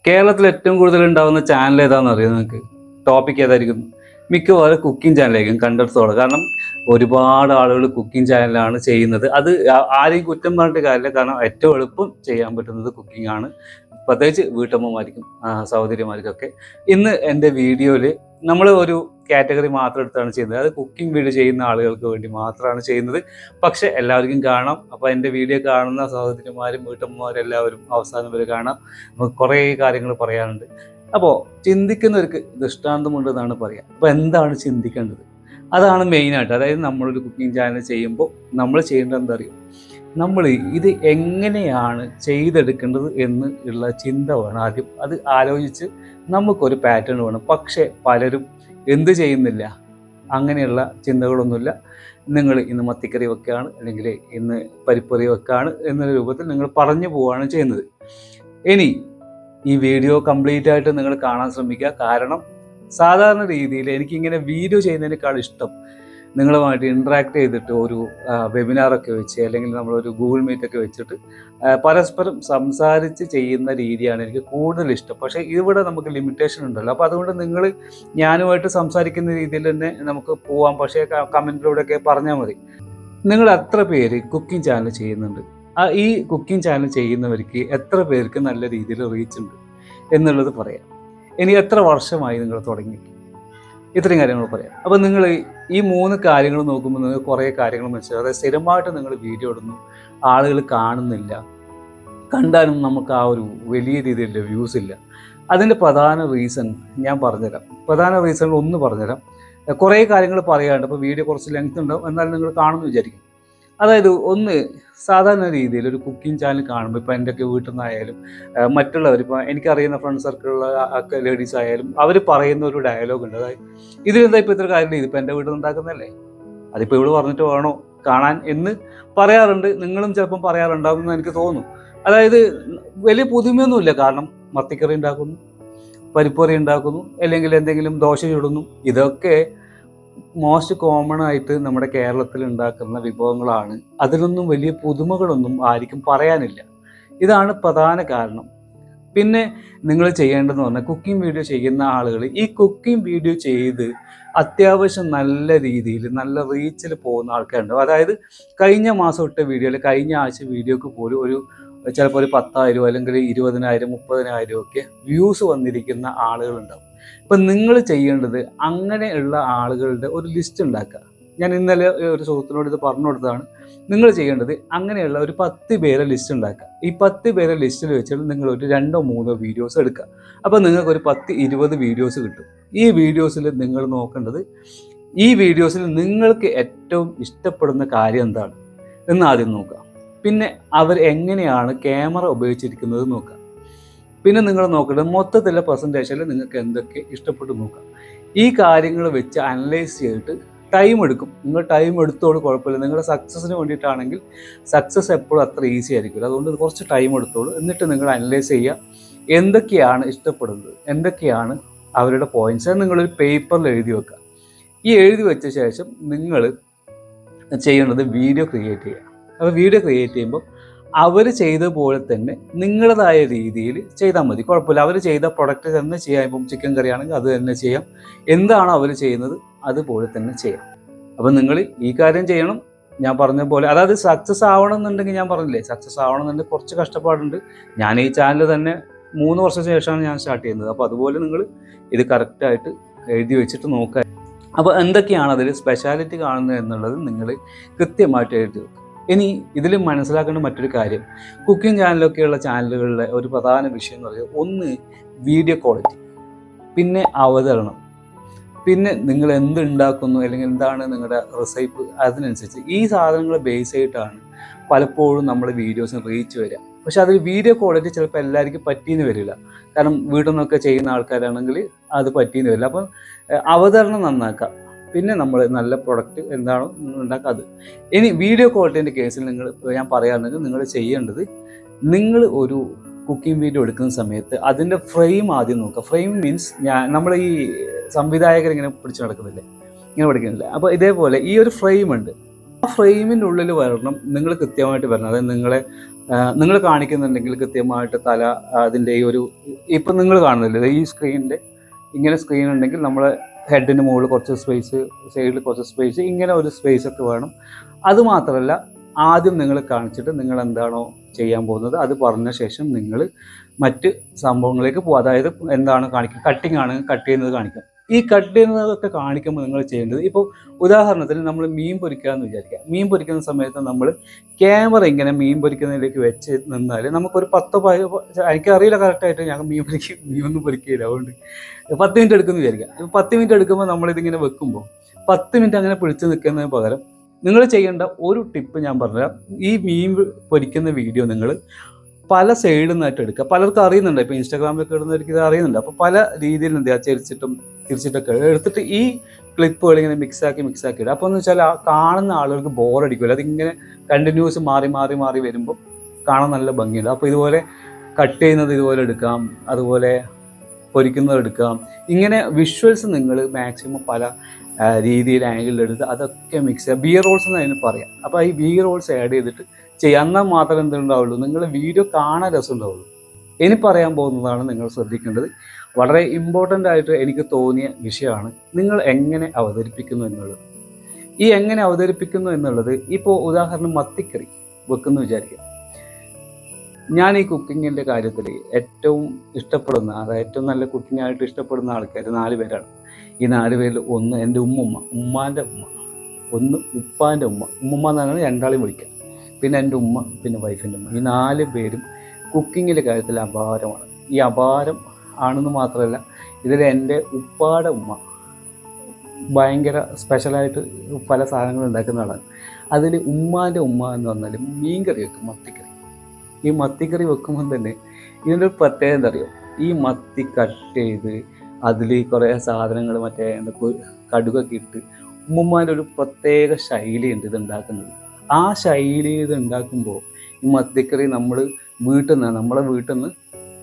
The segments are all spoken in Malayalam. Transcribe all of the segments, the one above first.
കേരളത്തിൽ ഏറ്റവും കൂടുതൽ ഉണ്ടാകുന്ന ചാനൽ ഏതാണെന്ന് അറിയാം നിങ്ങൾക്ക്? ടോപ്പിക് ഏതായിരിക്കും? മിക്കവാറും കുക്കിംഗ് ചാനലായിരിക്കും കണ്ടെടുത്തോളം. കാരണം ഒരുപാട് ആളുകൾ കുക്കിംഗ് ചാനലാണ് ചെയ്യുന്നത്. അത് ആരെയും കുറ്റം പറഞ്ഞിട്ട് കാര്യമില്ല. കാരണം ഏറ്റവും എളുപ്പം ചെയ്യാൻ പറ്റുന്നത് കുക്കിംഗ് ആണ്. പ്രത്യേകിച്ച് വീട്ടമ്മമാർക്കും സഹോദരിമാർക്കൊക്കെ. ഇന്ന് എൻ്റെ വീഡിയോയിൽ നമ്മൾ ഒരു കാറ്റഗറി മാത്രം എടുത്താണ് ചെയ്യുന്നത്. അത് കുക്കിംഗ് വീഡിയോ ചെയ്യുന്ന ആളുകൾക്ക് വേണ്ടി മാത്രമാണ് ചെയ്യുന്നത്. പക്ഷേ എല്ലാവർക്കും കാണാം. അപ്പോൾ എൻ്റെ വീഡിയോ കാണുന്ന സഹോദരിമാരും വീട്ടമ്മമാരും എല്ലാവരും അവസാനം വരെ കാണാം. നമുക്ക് കുറേ കാര്യങ്ങൾ പറയാനുണ്ട്. അപ്പോൾ ചിന്തിക്കുന്നവർക്ക് ദൃഷ്ടാന്തമുണ്ടെന്നാണ് പറയുക. അപ്പോൾ എന്താണ് ചിന്തിക്കേണ്ടത്? അതാണ് മെയിനായിട്ട്. അതായത് നമ്മളൊരു കുക്കിംഗ് ചാനൽ ചെയ്യുമ്പോൾ നമ്മൾ ചെയ്യേണ്ടത് എന്താ അറിയും? നമ്മൾ ഇത് എങ്ങനെയാണ് ചെയ്തെടുക്കേണ്ടത് എന്ന് ഉള്ള ചിന്ത വേണം ആദ്യം. അത് ആലോചിച്ച് നമുക്കൊരു പാറ്റേൺ വേണം. പക്ഷേ പലരും എന്ത് ചെയ്യുന്നില്ല? അങ്ങനെയുള്ള ചിന്തകളൊന്നുമില്ല. നിങ്ങൾ ഇന്ന് മത്തിക്കറി വെക്കുകയാണ്, അല്ലെങ്കിൽ ഇന്ന് പരിപ്പറി വെക്കുകയാണ് എന്ന രൂപത്തിൽ നിങ്ങൾ പറഞ്ഞു പോവുകയാണ് ചെയ്യുന്നത്. ഇനി ഈ വീഡിയോ കംപ്ലീറ്റ് ആയിട്ട് നിങ്ങൾ കാണാൻ ശ്രമിക്കുക. കാരണം സാധാരണ രീതിയിൽ എനിക്കിങ്ങനെ വീഡിയോ ചെയ്യുന്നതിനേക്കാൾ ഇഷ്ടം നിങ്ങളുമായിട്ട് ഇൻട്രാക്ട് ചെയ്തിട്ട് ഒരു വെബിനാറൊക്കെ വെച്ച്, അല്ലെങ്കിൽ നമ്മളൊരു ഗൂഗിൾ മീറ്റൊക്കെ വെച്ചിട്ട് പരസ്പരം സംസാരിച്ച് ചെയ്യുന്ന രീതിയാണ് എനിക്ക് കൂടുതൽ ഇഷ്ടം. പക്ഷേ ഇവിടെ നമുക്ക് ലിമിറ്റേഷൻ ഉണ്ടല്ലോ. അപ്പോൾ അതുകൊണ്ട് നിങ്ങൾ ഞാനുമായിട്ട് സംസാരിക്കുന്ന രീതിയിൽ തന്നെ നമുക്ക് പോവാം. പക്ഷേ കമൻറ്റിലൂടെയൊക്കെ പറഞ്ഞാൽ മതി. നിങ്ങൾ എത്ര പേര് കുക്കിംഗ് ചാനൽ ചെയ്യുന്നുണ്ട്? ഈ കുക്കിംഗ് ചാനൽ ചെയ്യുന്നവർക്ക് എത്ര പേർക്ക് നല്ല രീതിയിൽ റീച്ച് ഉണ്ട് എന്നുള്ളത് പറയാം. ഇനി എത്ര വർഷമായി നിങ്ങൾ തുടങ്ങി? ഇത്രയും കാര്യങ്ങൾ പറയാം. അപ്പോൾ നിങ്ങൾ ഈ 3 കാര്യങ്ങൾ നോക്കുമ്പോൾ നിങ്ങൾ കുറേ കാര്യങ്ങൾ മനസ്സിലാവും. അതായത് സ്ഥിരമായിട്ട് നിങ്ങൾ വീഡിയോ ഇടുന്നു, ആളുകൾ കാണുന്നില്ല, കണ്ടാലും നമുക്ക് ആ ഒരു വലിയ രീതിയിലുള്ള വ്യൂസ് ഇല്ല. അതിൻ്റെ പ്രധാന റീസൺ ഞാൻ പറഞ്ഞുതരാം. പ്രധാന റീസൺ ഒന്ന് പറഞ്ഞുതരാം. കുറേ കാര്യങ്ങൾ പറയാനുണ്ട്. അപ്പോൾ വീഡിയോ കുറച്ച് ലെങ്ത് ഉണ്ടാവും, എന്നാലും നിങ്ങൾ കാണുമെന്ന് വിചാരിക്കും. അതായത് ഒന്ന്, സാധാരണ രീതിയിൽ ഒരു കുക്കിംഗ് ചാനൽ കാണുമ്പോൾ, ഇപ്പോൾ എൻ്റെയൊക്കെ വീട്ടിൽ നിന്നായാലും മറ്റുള്ളവർ, ഇപ്പോൾ എനിക്കറിയുന്ന ഫ്രണ്ട് സർക്കിളുള്ള ഒക്കെ ലേഡീസ് ആയാലും അവർ പറയുന്ന ഒരു ഡയലോഗ് ഉണ്ട്. അതായത് ഇതിലെന്താ ഇപ്പോൾ ഇത്ര കാര്യമില്ല, ഇതിപ്പോൾ എൻ്റെ വീട്ടിൽ ഉണ്ടാക്കുന്നതല്ലേ, അതിപ്പോൾ ഇവിടെ പറഞ്ഞിട്ട് വേണോ കാണാൻ എന്ന് പറയാറുണ്ട്. നിങ്ങളും ചിലപ്പം പറയാറുണ്ടാകുമെന്ന് എനിക്ക് തോന്നുന്നു. അതായത് വലിയ പുതുമയൊന്നുമില്ല. കാരണം മത്തിക്കറി ഉണ്ടാക്കുന്നു, പരിപ്പറി ഉണ്ടാക്കുന്നു, അല്ലെങ്കിൽ എന്തെങ്കിലും ദോശ ചുടുന്നു. ഇതൊക്കെ മോസ്റ്റ് കോമൺ ആയിട്ട് നമ്മുടെ കേരളത്തിൽ ഉണ്ടാക്കുന്ന വിഭവങ്ങളാണ്. അതിലൊന്നും വലിയ പുതുമകളൊന്നും ആർക്കും പറയാനില്ല. ഇതാണ് പ്രധാന കാരണം. പിന്നെ നിങ്ങൾ ചെയ്യേണ്ടതെന്ന് പറഞ്ഞാൽ, കുക്കിംഗ് വീഡിയോ ചെയ്യുന്ന ആളുകൾ ഈ കുക്കിംഗ് വീഡിയോ ചെയ്ത് അത്യാവശ്യം നല്ല രീതിയിൽ നല്ല റീച്ചിൽ പോകുന്ന ആൾക്കാരുണ്ട്. അതായത് കഴിഞ്ഞ മാസം ഇട്ട വീഡിയോയിൽ കഴിഞ്ഞ ആഴ്ച വീഡിയോക്ക് പോലും ഒരു ചിലപ്പോൾ ഒരു 10,000 അല്ലെങ്കിൽ 20,000 30,000 ഒക്കെ വ്യൂസ് വന്നിരിക്കുന്ന ആളുകളുണ്ടാവും. ഇപ്പം നിങ്ങൾ ചെയ്യേണ്ടത് അങ്ങനെയുള്ള ആളുകളുടെ ഒരു ലിസ്റ്റ് ഉണ്ടാക്കുക. ഞാൻ ഇന്നലെ ഒരു സുഹൃത്തിനോട് ഇത് പറഞ്ഞു കൊടുത്തതാണ്. നിങ്ങൾ ചെയ്യേണ്ടത് അങ്ങനെയുള്ള ഒരു 10 പേരെ ലിസ്റ്റ് ഉണ്ടാക്കുക. ഈ 10 പേരെ ലിസ്റ്റിൽ വെച്ചിട്ട് നിങ്ങൾ ഒരു 2-3 വീഡിയോസ് എടുക്കുക. അപ്പോൾ നിങ്ങൾക്കൊരു 10-20 വീഡിയോസ് കിട്ടും. ഈ വീഡിയോസിൽ നിങ്ങൾ നോക്കേണ്ടത്, ഈ വീഡിയോസിൽ നിങ്ങൾക്ക് ഏറ്റവും ഇഷ്ടപ്പെടുന്ന കാര്യം എന്താണ് എന്ന് ആദ്യം നോക്കുക. പിന്നെ അവർ എങ്ങനെയാണ് ക്യാമറ ഉപയോഗിച്ചിരിക്കുന്നത് നോക്കുക. പിന്നെ നിങ്ങൾ നോക്കേണ്ടത് മൊത്തത്തിലുള്ള പ്രസൻറ്റേഷനിൽ നിങ്ങൾക്ക് എന്തൊക്കെ ഇഷ്ടപ്പെട്ടു നോക്കുക. ഈ കാര്യങ്ങൾ വെച്ച് അനലൈസ് ചെയ്തിട്ട് ടൈം എടുക്കും. നിങ്ങൾ ടൈം എടുത്തോളൂ, കുഴപ്പമില്ല. നിങ്ങളുടെ സക്സസ്സിന് വേണ്ടിയിട്ടാണെങ്കിൽ സക്സസ് എപ്പോഴും അത്ര ഈസി ആയിരിക്കില്ല. അതുകൊണ്ട് കുറച്ച് ടൈം എടുത്തോളൂ. എന്നിട്ട് നിങ്ങൾ അനലൈസ് ചെയ്യുക, എന്തൊക്കെയാണ് ഇഷ്ടപ്പെടുന്നത്, എന്തൊക്കെയാണ് അവരുടെ പോയിൻറ്റ്സ്. നിങ്ങളൊരു പേപ്പറിൽ എഴുതി വെക്കുക. ഈ എഴുതി വെച്ച ശേഷം നിങ്ങൾ ചെയ്യേണ്ടത് വീഡിയോ ക്രിയേറ്റ് ചെയ്യുക. അപ്പോൾ വീഡിയോ ക്രിയേറ്റ് ചെയ്യുമ്പോൾ അവർ ചെയ്ത പോലെ തന്നെ നിങ്ങളുടേതായ രീതിയിൽ ചെയ്താൽ മതി, കുഴപ്പമില്ല. അവർ ചെയ്ത പ്രൊഡക്റ്റ് തന്നെ ചെയ്യാം. ഇപ്പം ചിക്കൻ കറി ആണെങ്കിൽ അത് തന്നെ ചെയ്യാം. എന്താണോ അവർ ചെയ്യുന്നത് അതുപോലെ തന്നെ ചെയ്യാം. അപ്പം നിങ്ങൾ ഈ കാര്യം ചെയ്യണം ഞാൻ പറഞ്ഞ പോലെ. അതായത് സക്സസ് ആവണമെന്നുണ്ടെങ്കിൽ, ഞാൻ പറഞ്ഞില്ലേ, സക്സസ് ആവണമെന്നുണ്ടെങ്കിൽ കുറച്ച് കഷ്ടപ്പാടുണ്ട്. ഞാൻ ഈ ചാനൽ തന്നെ 3 വർഷത്തിന് ശേഷമാണ് ഞാൻ സ്റ്റാർട്ട് ചെയ്യുന്നത്. അപ്പോൾ അതുപോലെ നിങ്ങൾ ഇത് കറക്റ്റായിട്ട് എഴുതി വെച്ചിട്ട് നോക്കുക. അപ്പോൾ എന്തൊക്കെയാണ് അതിൽ സ്പെഷ്യാലിറ്റി കാണുന്നത് എന്നുള്ളത് നിങ്ങൾ കൃത്യമായിട്ട് എഴുതി വെക്കുക. ഇനി ഇതിൽ മനസ്സിലാക്കേണ്ട മറ്റൊരു കാര്യം, കുക്കിംഗ് ചാനലൊക്കെയുള്ള ചാനലുകളിലെ ഒരു പ്രധാന വിഷയം എന്ന് പറയുന്നത്, ഒന്ന് വീഡിയോ ക്വാളിറ്റി, പിന്നെ അവതരണം, പിന്നെ നിങ്ങൾ എന്തുണ്ടാക്കുന്നു അല്ലെങ്കിൽ എന്താണ് നിങ്ങളുടെ റെസിപ്പി, അതിനനുസരിച്ച് ഈ സാധനങ്ങൾ ബേസ് ചെയ്തിട്ടാണ് പലപ്പോഴും നമ്മുടെ വീഡിയോസിന് റീച്ച് വരിക. പക്ഷെ അതിൽ വീഡിയോ ക്വാളിറ്റി ചിലപ്പോൾ എല്ലാവർക്കും പറ്റിയെന്ന് വരില്ല. കാരണം വീട്ടിൽ നിന്നൊക്കെ ചെയ്യുന്ന ആൾക്കാരാണെങ്കിൽ അത് പറ്റിയെന്ന് വരില്ല. അപ്പം അവതരണം നന്നാക്കാം. പിന്നെ നമ്മൾ നല്ല പ്രൊഡക്റ്റ് എന്താണോ നിങ്ങൾ ഉണ്ടാക്കുക അത്. ഇനി വീഡിയോ ക്വാളിറ്റീൻ്റെ കേസിൽ ഞാൻ പറയാറുണ്ടെങ്കിൽ നിങ്ങൾ ചെയ്യേണ്ടത്, നിങ്ങൾ ഒരു കുക്കിംഗ് വീഡിയോ എടുക്കുന്ന സമയത്ത് അതിൻ്റെ ഫ്രെയിം ആദ്യം നോക്കുക. ഫ്രെയിം മീൻസ് നമ്മൾ ഈ സംവിധായകർ ഇങ്ങനെ പിടിച്ച് നടക്കുന്നില്ലേ, ഇങ്ങനെ പഠിക്കുന്നില്ല. അപ്പോൾ ഇതേപോലെ ഈ ഒരു ഫ്രെയിം ഉണ്ട്. ആ ഫ്രെയിമിൻ്റെ ഉള്ളിൽ വരണം, നിങ്ങൾ കൃത്യമായിട്ട് വരണം. അതായത് നിങ്ങൾ കാണിക്കുന്നുണ്ടെങ്കിൽ കൃത്യമായിട്ട് തല, അതിൻ്റെ ഈ ഒരു ഇപ്പം നിങ്ങൾ കാണുന്നില്ലേ ഈ സ്ക്രീനിൻ്റെ ഇങ്ങനെ സ്ക്രീൻ ഉണ്ടെങ്കിൽ നമ്മളെ ഹെഡിന് മുകളിൽ കുറച്ച് സ്പേസ്, സൈഡിൽ കുറച്ച് സ്പേസ്, ഇങ്ങനെ ഒരു സ്പേസ് ഒക്കെ വേണം. അതുമാത്രമല്ല, ആദ്യം നിങ്ങൾ കാണിച്ചിട്ട് നിങ്ങൾ എന്താണോ ചെയ്യാൻ പോകുന്നത് അത് പറഞ്ഞ ശേഷം നിങ്ങൾ മറ്റ് സംഭവങ്ങളിലേക്ക് പോകും. അതായത് എന്താണ് കാണിക്കുക, കട്ടിങ് ആണ്, കട്ട് ചെയ്യുന്നത് കാണിക്കാം. ഈ കട്ട് ചെയ്യുന്നതൊക്കെ കാണിക്കുമ്പോൾ നിങ്ങൾ ചെയ്യേണ്ടത്, ഇപ്പോൾ ഉദാഹരണത്തിന് നമ്മൾ മീൻ പൊരിക്കാമെന്ന് വിചാരിക്കുക. മീൻ പൊരിക്കുന്ന സമയത്ത് നമ്മൾ ക്യാമറ ഇങ്ങനെ മീൻ പൊരിക്കുന്നതിലേക്ക് വെച്ച് നിന്നാൽ നമുക്കൊരു 10 എനിക്കറിയില്ല കറക്റ്റായിട്ട്, ഞാൻ മീനൊന്നും പൊരിക്കില്ല, അതുകൊണ്ട് 10 മിനിറ്റ് എടുക്കുമെന്ന് വിചാരിക്കുക. 10 മിനിറ്റ് എടുക്കുമ്പോൾ നമ്മളിതിങ്ങനെ വെക്കുമ്പോൾ 10 മിനിറ്റ് അങ്ങനെ പിടിച്ച് നിൽക്കുന്നതിന് പകരം നിങ്ങൾ ചെയ്യേണ്ട ഒരു ടിപ്പ് ഞാൻ പറഞ്ഞുതരാം. ഈ മീൻ പൊരിക്കുന്ന വീഡിയോ നിങ്ങൾ പല സൈഡിൽ നിന്നായിട്ട് എടുക്കുക. പലർക്കും അറിയുന്നുണ്ട്, ഇപ്പോൾ ഇൻസ്റ്റാഗ്രാമിലൊക്കെ ഇടുന്നവർക്ക് ഇത് അറിയുന്നുണ്ട്. അപ്പോൾ പല രീതിയിൽ എന്ത് ചെയ്യുക, ചെരിച്ചിട്ടും തിരിച്ചിട്ടൊക്കെ എടുത്തിട്ട് ഈ ക്ലിപ്പുകൾ ഇങ്ങനെ മിക്സാക്കി ഇടുക. അപ്പോൾ എന്ന് വെച്ചാൽ ആ കാണുന്ന ആളുകൾക്ക് ബോറടിക്കില്ല. അതിങ്ങനെ കണ്ടിന്യൂസ് മാറി മാറി മാറി വരുമ്പോൾ കാണാൻ നല്ല ഭംഗിയുണ്ട്. അപ്പോൾ ഇതുപോലെ കട്ട് ചെയ്യുന്നത് ഇതുപോലെ എടുക്കാം, അതുപോലെ പൊരിക്കുന്നത് എടുക്കാം. ഇങ്ങനെ വിഷ്വൽസ് നിങ്ങൾ മാക്സിമം പല രീതിയിൽ ആംഗിളിലെടുത്ത് അതൊക്കെ മിക്സ് ചെയ്യുക. ബി റോൾസ് എന്ന് അതിന് പറയാം. അപ്പോൾ ഈ ബി റോൾസ് ആഡ് ചെയ്തിട്ട് ചെയ്യുക. എന്നാൽ മാത്രമേ എന്തുണ്ടാവുള്ളൂ, നിങ്ങളുടെ വീഡിയോ കാണാൻ രസം ഉണ്ടാവുള്ളൂ. ഇനി പറയാൻ പോകുന്നതാണ് നിങ്ങൾ ശ്രദ്ധിക്കേണ്ടത്. വളരെ ഇമ്പോർട്ടൻ്റ് ആയിട്ട് എനിക്ക് തോന്നിയ വിഷയമാണ് നിങ്ങൾ എങ്ങനെ അവതരിപ്പിക്കുന്നു എന്നുള്ളത്. ഈ എങ്ങനെ അവതരിപ്പിക്കുന്നു എന്നുള്ളത്, ഇപ്പോൾ ഉദാഹരണം മത്തിക്കറി വെക്കുന്നു വിചാരിക്കുക. ഞാൻ ഈ കുക്കിങ്ങിൻ്റെ കാര്യത്തിൽ ഏറ്റവും ഇഷ്ടപ്പെടുന്ന, അതായത് ഏറ്റവും നല്ല കുക്കിംഗ് ആയിട്ട് ഇഷ്ടപ്പെടുന്ന ആൾക്കാർ 4 പേരാണ്. ഈ 4 പേരിൽ ഒന്ന് എൻ്റെ ഉമ്മാൻ്റെ ഉമ്മ, ഒന്ന് ഉപ്പാൻ്റെ ഉമ്മ എന്നാണ് രണ്ടാളെയും വിളിക്കുക, പിന്നെ എൻ്റെ ഉമ്മ, പിന്നെ വൈഫിൻ്റെ ഉമ്മ. ഈ 4 പേരും കുക്കിങ്ങിൻ്റെ കാര്യത്തിൽ അപാരമാണ്. ഈ അപാരം ആണെന്ന് മാത്രമല്ല, ഇതിൽ എൻ്റെ ഉപ്പാടെ ഉമ്മ ഭയങ്കര സ്പെഷ്യലായിട്ട് പല സാധനങ്ങളും ഉണ്ടാക്കുന്ന ആളാണ്. അതിൽ ഉമ്മാൻ്റെ ഉമ്മ എന്ന് പറഞ്ഞാൽ മീൻകറി വെക്കും, മത്തിക്കറി. ഈ മത്തിക്കറി വെക്കുമ്പോൾ തന്നെ ഇതിൻ്റെ ഒരു പ്രത്യേകത എന്താ അറിയോ, ഈ മത്തി കട്ട് ചെയ്ത് അതിൽ കുറേ സാധനങ്ങൾ മറ്റേ കടുകൊക്കെ ഇട്ട് ഉമ്മമാരുടെ ഒരു പ്രത്യേക ശൈലിയുണ്ട് ഇത് ഉണ്ടാക്കുന്നത്. ആ ശൈലി ഇത് ഉണ്ടാക്കുമ്പോൾ ഈ മത്തിക്കറി നമ്മളെ വീട്ടിൽ നിന്ന്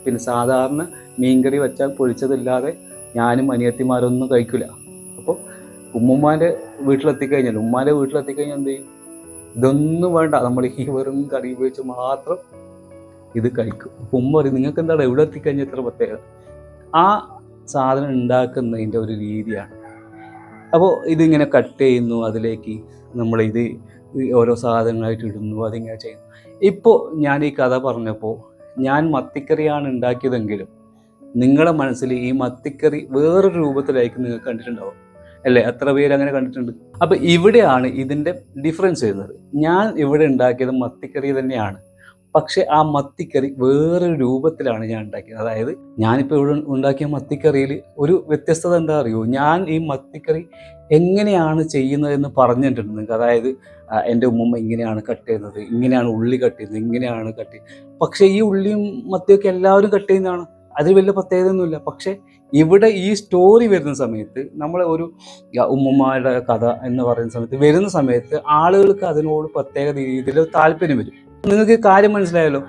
പിന്നെ സാധാരണ മീൻകറി വെച്ചാൽ പൊരിച്ചതില്ലാതെ ഞാനും അനിയത്തിമാരൊന്നും കഴിക്കില്ല. അപ്പോൾ ഉമ്മാൻ്റെ വീട്ടിലെത്തിക്കഴിഞ്ഞാൽ എന്ത് ചെയ്യും, ഇതൊന്നും വേണ്ട, നമ്മൾ ഈ വെറും കറി ഉപയോഗിച്ച് മാത്രം ഇത് കഴിക്കും. അപ്പോൾ ഉമ്മ പറയും, നിങ്ങൾക്ക് എന്താണ് എവിടെ എത്തിക്കഴിഞ്ഞാൽ ഇത്ര പ്രത്യേകത? ആ സാധനം ഉണ്ടാക്കുന്നതിൻ്റെ ഒരു രീതിയാണ്. അപ്പോൾ ഇതിങ്ങനെ കട്ട് ചെയ്യുന്നു, അതിലേക്ക് നമ്മളിത് ഓരോ സാധനങ്ങളായിട്ട് ഇടുന്നു, അതിങ്ങനെ ചെയ്യുന്നു. ഇപ്പോൾ ഞാൻ ഈ കഥ പറഞ്ഞപ്പോൾ ഞാൻ മത്തിക്കറിയാണ് ഉണ്ടാക്കിയതെങ്കിലും നിങ്ങളുടെ മനസ്സിൽ ഈ മത്തിക്കറി വേറൊരു രൂപത്തിലായിരിക്കും നിങ്ങൾക്ക് കണ്ടിട്ടുണ്ടാവും അല്ലേ? എത്ര പേര് അങ്ങനെ കണ്ടിട്ടുണ്ട്? അപ്പോൾ ഇവിടെയാണ് ഇതിൻ്റെ ഡിഫറൻസ് വരുന്നത്. ഞാൻ ഇവിടെ ഉണ്ടാക്കിയത് മത്തിക്കറി തന്നെയാണ്, പക്ഷെ ആ മത്തിക്കറി വേറൊരു രൂപത്തിലാണ് ഞാൻ ഉണ്ടാക്കിയത്. അതായത് ഞാനിപ്പോൾ ഇവിടെ ഉണ്ടാക്കിയ മത്തിക്കറിയിൽ ഒരു വ്യത്യസ്തത എന്താ അറിയോ, ഞാൻ ഈ മത്തിക്കറി എങ്ങനെയാണ് ചെയ്യുന്നതെന്ന് പറഞ്ഞിട്ടുണ്ട് നിങ്ങൾക്ക്. അതായത് എൻ്റെ ഉമ്മ ഇങ്ങനെയാണ് കട്ട് ചെയ്യുന്നത്, ഇങ്ങനെയാണ് ഉള്ളി കട്ട് ചെയ്യുന്നത്, ഇങ്ങനെയാണ് കട്ട് ചെയ്യുന്നത്. പക്ഷേ ഈ ഉള്ളിയും മത്തിയൊക്കെ എല്ലാവരും കട്ട് ചെയ്യുന്നതാണ്, അതിൽ വലിയ പ്രത്യേകതയൊന്നുമില്ല. പക്ഷേ ഇവിടെ ഈ സ്റ്റോറി വരുന്ന സമയത്ത്, നമ്മളെ ഒരു ഉമ്മമാരുടെ കഥ എന്ന് പറയുന്ന സമയത്ത് വരുന്ന സമയത്ത് ആളുകൾക്ക് അതിനോട് പ്രത്യേക രീതിയിൽ താല്പര്യം വരും. നിങ്ങൾക്ക് കാര്യം മനസ്സിലായല്ലോ?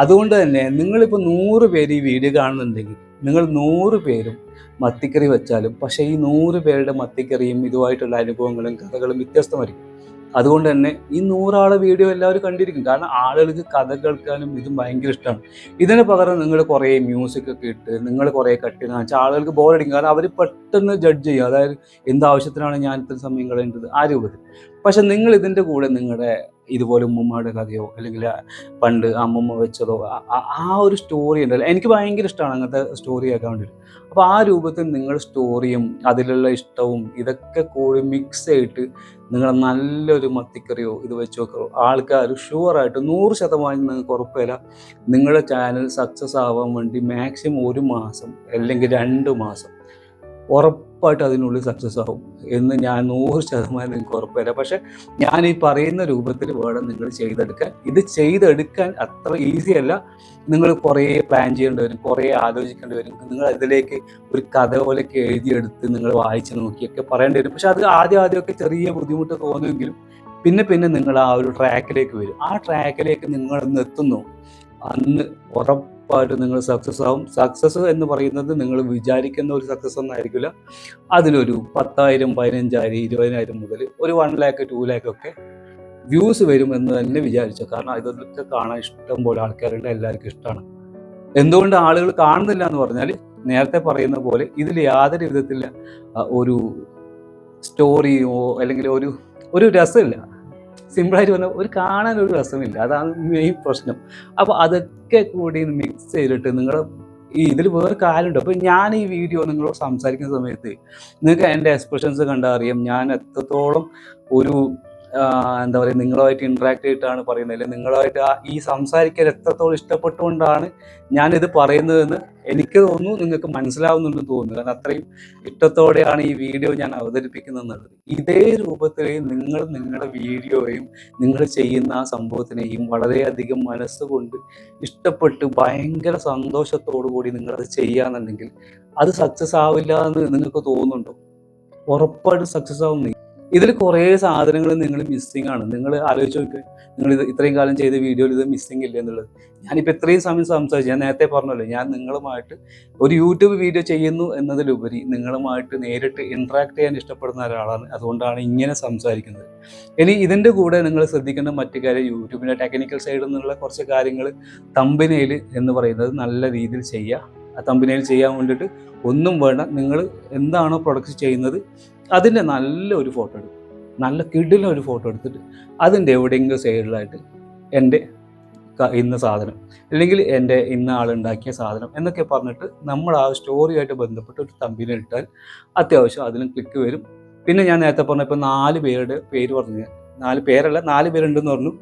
അതുകൊണ്ട് തന്നെ നിങ്ങളിപ്പോൾ 100 പേര് ഈ വീഡിയോ കാണുന്നുണ്ടെങ്കിൽ നിങ്ങൾ 100 പേരും മത്തിക്കറി വെച്ചാലും, പക്ഷേ ഈ 100 പേരുടെ മത്തിക്കറിയും ഇതുമായിട്ടുള്ള അനുഭവങ്ങളും കഥകളും വ്യത്യസ്തമായിരിക്കും. അതുകൊണ്ട് തന്നെ ഈ 100 ആളെ വീഡിയോ എല്ലാവരും കണ്ടിരിക്കും. കാരണം ആളുകൾക്ക് കഥ കേൾക്കാനും ഇതും ഭയങ്കര ഇഷ്ടമാണ്. ഇതിന് പകരം നിങ്ങൾ കുറേ മ്യൂസിക് ഒക്കെ ഇട്ട് നിങ്ങൾ കുറേ കട്ട് ചെയ്ത് വെച്ചാൽ ആളുകൾക്ക് ബോറടിക്കും. കാരണം അവർ പെട്ടെന്ന് ജഡ്ജ് ചെയ്യും, അതായത് എന്താവശ്യത്തിനാണ് ഞാൻ ഇത്ര സമയം കളയേണ്ടത്, ആ രൂപത്തിൽ. പക്ഷെ നിങ്ങൾ ഇതിൻ്റെ കൂടെ നിങ്ങളുടെ ഇതുപോലെ ഉമ്മമ്മയുടെ കഥയോ അല്ലെങ്കിൽ പണ്ട് അമ്മമ്മ വെച്ചതോ ആ ഒരു സ്റ്റോറി ഉണ്ടല്ലോ, എനിക്ക് ഭയങ്കര ഇഷ്ടമാണ് അങ്ങനത്തെ സ്റ്റോറി കേൾക്കാൻ വേണ്ടിയിട്ട്. അപ്പോൾ ആ രൂപത്തിൽ നിങ്ങൾ സ്റ്റോറിയും അതിലുള്ള ഇഷ്ടവും ഇതൊക്കെ കൂടി മിക്സ് ആയിട്ട് നിങ്ങൾ നല്ലൊരു മത്തിക്കറിയോ ഇത് വെച്ച് നോക്കോ, ആൾക്കാർ ഷുവറായിട്ട് 100% നിങ്ങൾക്ക് ഉറപ്പില്ല നിങ്ങളുടെ ചാനൽ സക്സസ് ആവാൻ വേണ്ടി മാക്സിമം 1 മാസം അല്ലെങ്കിൽ 2 മാസം ഉറപ്പായിട്ട് അതിനുള്ളിൽ സക്സസ് ആവും എന്ന് ഞാൻ 100% നിങ്ങൾക്ക് ഉറപ്പില്ല. പക്ഷെ ഞാൻ ഈ പറയുന്ന രൂപത്തിൽ വേണം നിങ്ങൾ ചെയ്തെടുക്കാൻ. ഇത് ചെയ്തെടുക്കാൻ അത്ര ഈസി അല്ല. നിങ്ങൾ കുറേ പ്ലാൻ ചെയ്യേണ്ടി വരും, കുറേ ആലോചിക്കേണ്ടി വരും. നിങ്ങൾ അതിലേക്ക് ഒരു കഥ പോലെയൊക്കെ എഴുതിയെടുത്ത് നിങ്ങൾ വായിച്ച് നോക്കിയൊക്കെ പറയേണ്ടി വരും. പക്ഷെ അത് ആദ്യമൊക്കെ ചെറിയ ബുദ്ധിമുട്ട് തോന്നുമെങ്കിലും പിന്നെ നിങ്ങൾ ആ ഒരു ട്രാക്കിലേക്ക് വരും. ആ ട്രാക്കിലേക്ക് നിങ്ങൾ എന്ന് എത്തുന്നു, അന്ന് ഉറപ്പായിട്ട് നിങ്ങൾ സക്സസ് ആവും. സക്സസ് എന്ന് പറയുന്നത് നിങ്ങൾ വിചാരിക്കുന്ന ഒരു സക്സസ് ഒന്നും ആയിരിക്കില്ല. അതിലൊരു 10,000, 15,000, 20,000 മുതൽ ഒരു 1 lakh 2 lakh ഒക്കെ വ്യൂസ് വരുമെന്ന് തന്നെ വിചാരിച്ചു. കാരണം ഇതൊക്കെ കാണാൻ ഇഷ്ടം പോലെ ആൾക്കാരുണ്ട്, എല്ലാവർക്കും ഇഷ്ടമാണ്. എന്തുകൊണ്ട് ആളുകൾ കാണുന്നില്ല എന്ന് പറഞ്ഞാൽ നേരത്തെ പറയുന്ന പോലെ ഇതിൽ യാതൊരു വിധത്തിലുള്ള ഒരു സ്റ്റോറിയോ അല്ലെങ്കിൽ ഒരു ഒരു രസമില്ല. സിമ്പിളായിട്ട് പറഞ്ഞാൽ ഒരു കാണാൻ ഒരു രസമില്ല. അതാണ് മെയിൻ പ്രശ്നം. അപ്പോൾ അതൊക്കെ കൂടി മിക്സ് ചെയ്തിട്ട് നിങ്ങൾ ഈ ഇതിൽ വേറെ കാര്യമുണ്ട്. അപ്പോൾ ഞാൻ ഈ വീഡിയോ നിങ്ങളോട് സംസാരിക്കുന്ന സമയത്ത് നിങ്ങൾക്ക് എൻ്റെ എക്സ്പ്രഷൻസ് കണ്ടാൽ അറിയാം ഞാൻ എത്രത്തോളം ഒരു എന്താ പറയുക നിങ്ങളുമായിട്ട് ഇൻട്രാക്ട് ചെയ്തിട്ടാണ് പറയുന്നത്, അല്ലെങ്കിൽ നിങ്ങളുമായിട്ട് ഈ സംസാരിക്കാൻ എത്രത്തോളം ഇഷ്ടപ്പെട്ടുകൊണ്ടാണ് ഞാനിത് പറയുന്നതെന്ന് എനിക്ക് തോന്നുന്നു നിങ്ങൾക്ക് മനസ്സിലാവുന്നുണ്ടെന്ന് തോന്നുന്നു. കാരണം അത്രയും ഇഷ്ടത്തോടെയാണ് ഈ വീഡിയോ ഞാൻ അവതരിപ്പിക്കുന്നത്. ഇതേ രൂപത്തിൽ നിങ്ങൾ നിങ്ങളുടെ വീഡിയോയും നിങ്ങൾ ചെയ്യുന്ന ആ സംഭവത്തിനെയും വളരെയധികം മനസ്സുകൊണ്ട് ഇഷ്ടപ്പെട്ട് ഭയങ്കര സന്തോഷത്തോടു കൂടി നിങ്ങളത് ചെയ്യാന്നുണ്ടെങ്കിൽ അത് സക്സസ് ആവില്ല എന്ന് നിങ്ങൾക്ക് തോന്നുന്നുണ്ടോ? ഉറപ്പായിട്ടും സക്സസ് ആവും. ഇതിൽ കുറേ സാധനങ്ങൾ നിങ്ങൾ മിസ്സിംഗ് ആണ്. നിങ്ങൾ ആലോചിച്ച് നോക്കുക, നിങ്ങൾ ഇത് ഇത്രയും കാലം ചെയ്ത വീഡിയോയിൽ ഇത് മിസ്സിംഗ് ഇല്ല എന്നുള്ളത്. ഞാനിപ്പോൾ ഇത്രയും സമയം സംസാരിച്ചു, ഞാൻ നേരത്തെ പറഞ്ഞല്ലോ, ഞാൻ നിങ്ങളുമായിട്ട് ഒരു യൂട്യൂബ് വീഡിയോ ചെയ്യുന്നു എന്നതിലുപരി നിങ്ങളുമായിട്ട് നേരിട്ട് ഇൻട്രാക്ട് ചെയ്യാൻ ഇഷ്ടപ്പെടുന്ന ഒരാളാണ്. അതുകൊണ്ടാണ് ഇങ്ങനെ സംസാരിക്കുന്നത്. ഇനി ഇതിൻ്റെ കൂടെ നിങ്ങൾ ശ്രദ്ധിക്കേണ്ട മറ്റു കാര്യം, യൂട്യൂബിൻ്റെ ടെക്നിക്കൽ സൈഡിൽ നിന്നുള്ള കുറച്ച് കാര്യങ്ങൾ തമ്പനെയിൽ എന്ന് പറയുന്നത് നല്ല രീതിയിൽ ചെയ്യുക. ആ തമ്പനെയിൽ ചെയ്യാൻ വേണ്ടിയിട്ട് ഒന്നും വേണ്ട, നിങ്ങൾ എന്താണോ പ്രൊഡക്റ്റ് ചെയ്യുന്നത് അതിൻ്റെ നല്ലൊരു ഫോട്ടോ എടുക്കും, നല്ല കിടിലൊരു ഒരു ഫോട്ടോ എടുത്തിട്ട് അതിൻ്റെ എവിടെയെങ്കിലും സൈഡിലായിട്ട് എൻ്റെ ഇന്ന സാധനം അല്ലെങ്കിൽ എൻ്റെ ഇന്ന ആളുണ്ടാക്കിയ സാധനം എന്നൊക്കെ പറഞ്ഞിട്ട് നമ്മൾ ആ സ്റ്റോറിയായിട്ട് ബന്ധപ്പെട്ട് ഒരു തമ്പിനെ ഇട്ടാൽ അത്യാവശ്യം അതിലും ക്ലിക്ക് വരും. പിന്നെ ഞാൻ നേരത്തെ പറഞ്ഞപ്പോൾ 4 പേരുടെ പേര് പറഞ്ഞു, 4 പേരല്ല 4 പേരുണ്ടെന്ന് പറഞ്ഞു.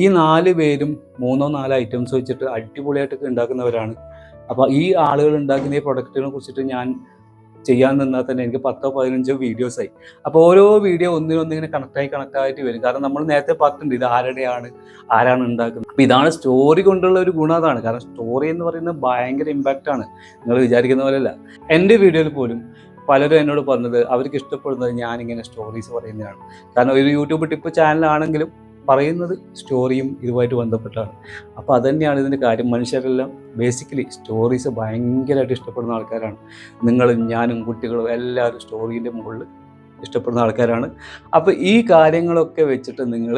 ഈ 4 പേരും 3-4 ഐറ്റംസ് വെച്ചിട്ട് അടിപൊളിയായിട്ടൊക്കെ ഉണ്ടാക്കുന്നവരാണ്. അപ്പോൾ ഈ ആളുകൾ ഉണ്ടാക്കുന്ന ഈ പ്രൊഡക്റ്റിനെ കുറിച്ചിട്ട് ഞാൻ ചെയ്യാൻ നിന്നാൽ തന്നെ എനിക്ക് 10-15 വീഡിയോസായി. അപ്പോൾ ഓരോ വീഡിയോ ഒന്നിനൊന്നിങ്ങനെ കണക്റ്റായിട്ട് വരും. കാരണം നമ്മൾ നേരത്തെ പറഞ്ഞിട്ടുണ്ട് ഇത് ആരാണ് ഉണ്ടാക്കുന്നത്. അപ്പോൾ ഇതാണ് സ്റ്റോറി കൊണ്ടുള്ള ഒരു ഗുണം. അതാണ് കാരണം സ്റ്റോറി എന്ന് പറയുന്നത് ഭയങ്കര ഇമ്പാക്റ്റാണ്, നിങ്ങൾ വിചാരിക്കുന്ന പോലെയല്ല. എൻ്റെ വീഡിയോയിൽ പോലും പലരും എന്നോട് പറഞ്ഞത് അവർക്ക് ഇഷ്ടപ്പെടുന്നത് ഞാനിങ്ങനെ സ്റ്റോറീസ് പറയുന്നതാണ്. കാരണം ഒരു യൂട്യൂബ് ടിപ്പ് ചാനലാണെങ്കിലും പറയുന്നത് സ്റ്റോറിയും ഇതുമായിട്ട് ബന്ധപ്പെട്ടാണ്. അപ്പോൾ അതുതന്നെയാണ് ഇതിൻ്റെ കാര്യം. മനുഷ്യരെല്ലാം ബേസിക്കലി സ്റ്റോറീസ് ഭയങ്കരമായിട്ട് ഇഷ്ടപ്പെടുന്ന ആൾക്കാരാണ്. നിങ്ങളും ഞാനും കുട്ടികളും എല്ലാവരും സ്റ്റോറീൻ്റെ മുകളിൽ ഇഷ്ടപ്പെടുന്ന ആൾക്കാരാണ്. അപ്പോൾ ഈ കാര്യങ്ങളൊക്കെ വെച്ചിട്ട് നിങ്ങൾ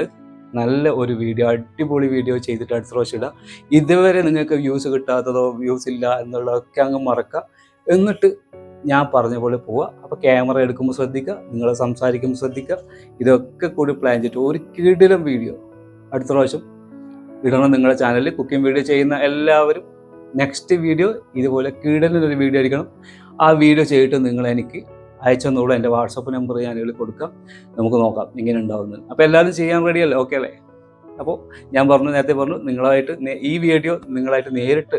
നല്ല ഒരു വീഡിയോ, അടിപൊളി വീഡിയോ ചെയ്തിട്ട് അടുത്ത പ്രാവശ്യം ഇടുക. ഇതുവരെ നിങ്ങൾക്ക് വ്യൂസ് കിട്ടാത്തതോ വ്യൂസ് ഇല്ല എന്നുള്ളതൊക്കെ അങ്ങ് മറക്കുക. എന്നിട്ട് ഞാൻ പറഞ്ഞ പോലെ പോവുക. അപ്പോൾ ക്യാമറ എടുക്കുമ്പോൾ ശ്രദ്ധിക്കുക, നിങ്ങൾ സംസാരിക്കുമ്പോൾ ശ്രദ്ധിക്കുക. ഇതൊക്കെ കൂടി പ്ലാൻ ചെയ്തിട്ട് ഒരു കിടിലം വീഡിയോ അടുത്ത പ്രാവശ്യം ഇടണം നിങ്ങളുടെ ചാനലിൽ. കുക്കിംഗ് വീഡിയോ ചെയ്യുന്ന എല്ലാവരും നെക്സ്റ്റ് വീഡിയോ ഇതുപോലെ കിടിലൊരു വീഡിയോ ആയിരിക്കണം. ആ വീഡിയോ ചെയ്തിട്ട് നിങ്ങൾ എനിക്ക് അയച്ചെന്നുള്ളൂ. എൻ്റെ വാട്സപ്പ് നമ്പർ ഞാൻ ഇതിൽ കൊടുക്കാം, നമുക്ക് നോക്കാം എങ്ങനെ ഉണ്ടാവുന്നത്. അപ്പോൾ എല്ലാവരും ചെയ്യാൻ റെഡിയല്ലേ? ഓക്കെ അല്ലേ? അപ്പോൾ ഞാൻ നേരത്തെ പറഞ്ഞു നിങ്ങളായിട്ട് ഈ വീഡിയോ നിങ്ങളായിട്ട് നേരിട്ട്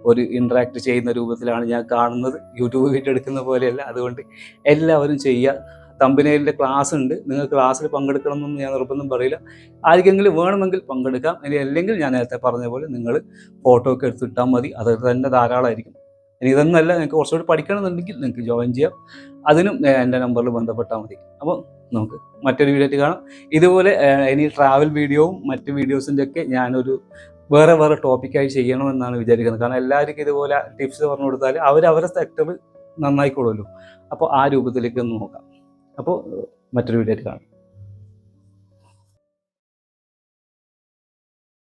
ഒരു ഇൻട്രാക്ട് ചെയ്യുന്ന രൂപത്തിലാണ് ഞാൻ കാണുന്നത്, യൂട്യൂബ് വീഡിയോ എടുക്കുന്ന പോലെയല്ല. അതുകൊണ്ട് എല്ലാവരും ചെയ്യുക. തമ്പനയിലിൻ്റെ ക്ലാസ് ഉണ്ട്, നിങ്ങൾ ക്ലാസ്സിൽ പങ്കെടുക്കണം എന്നൊന്നും ഞാൻ നിർബന്ധം പറയില്ല. ആർക്കെങ്കിലും വേണമെങ്കിൽ പങ്കെടുക്കാം, ഇനി അല്ലെങ്കിൽ ഞാൻ നേരത്തെ പറഞ്ഞ പോലെ നിങ്ങൾ ഫോട്ടോ ഒക്കെ എടുത്തിട്ടാൽ മതി, അത് തന്നെ ധാരാളമായിരിക്കും. ഇനി ഇതൊന്നുമല്ല, നിങ്ങൾക്ക് കുറച്ചുകൂടി പഠിക്കണമെന്നുണ്ടെങ്കിൽ നിങ്ങൾക്ക് ജോയിൻ ചെയ്യാം. അതിനും എൻ്റെ നമ്പറിൽ ബന്ധപ്പെട്ടാൽ മതി. അപ്പോൾ നമുക്ക് മറ്റൊരു വീഡിയോ ആയിട്ട് കാണാം. ഇതുപോലെ ഇനി ട്രാവൽ വീഡിയോവും മറ്റ് വീഡിയോസിൻ്റെ ഒക്കെ ഞാനൊരു വേറെ ടോപ്പിക്കായി ചെയ്യണമെന്നാണ് വിചാരിക്കുന്നത്. കാരണം എല്ലാവർക്കും ഇതുപോലെ ടിപ്സ് പറഞ്ഞു കൊടുത്താൽ അവരവരുടെ സെക്ടർ നന്നായിക്കോളുമല്ലോ. അപ്പോൾ ആ രൂപത്തിലേക്ക് ഒന്ന് നോക്കാം. അപ്പോൾ മറ്റൊരു വീഡിയോ ആയിട്ട് കാണാം.